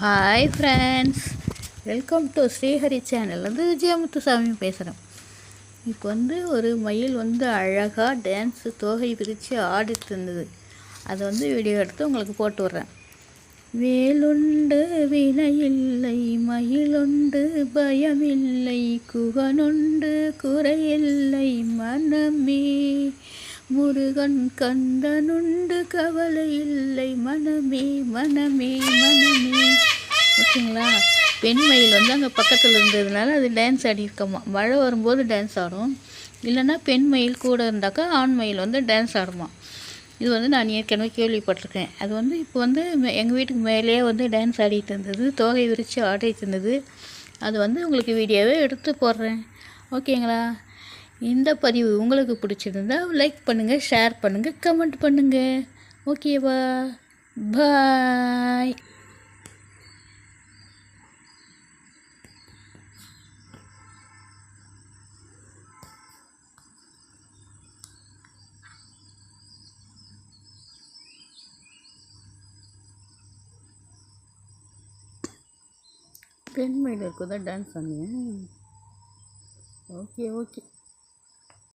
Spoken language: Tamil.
Hi friends, welcome to Srihari channel. Vijayamuthusamy பேசுகிறேன். இப்போ ஒரு மயில் அழகாக டான்ஸு தோகை விரித்து ஆடிட்டு இருந்தது. அதை வீடியோ எடுத்து உங்களுக்கு போட்டு விட்றேன். வேலுண்டு வினையில்லை, மயிலுண்டு பயமில்லை, குகனுண்டு குறையில்லை மனமே, முருகன் கந்தனுண்டு கவலை இல்லை மனமே மனமே மனமே. ஓகேங்களா? பெண் மயில் அங்கே பக்கத்தில் இருந்ததுனால அது டான்ஸ் ஆடிருக்கோமா. மழை வரும்போது டான்ஸ் ஆடும், இல்லைன்னா பெண் மயில் கூட இருந்தாக்கா ஆண் மயில் டான்ஸ் ஆடுமா. இது நான் ஏற்கனவே கேள்விப்பட்டிருக்கேன். அது இப்போ எங்கள் வீட்டுக்கு மேலேயே டான்ஸ் ஆடிட்டு இருந்தது, தோகை விரித்து ஆடிட்டு இருந்தது. அது உங்களுக்கு வீடியோவே எடுத்து போடுறேன். ஓகேங்களா? இந்த பதிவு உங்களுக்கு பிடிச்சிருந்தா லைக் பண்ணுங்கள், ஷேர் பண்ணுங்கள், கமெண்ட் பண்ணுங்கள். ஓகேவா? பாய். பெண் மயில் இருக்குதா டான்ஸ் பண்ணி? ஓகே.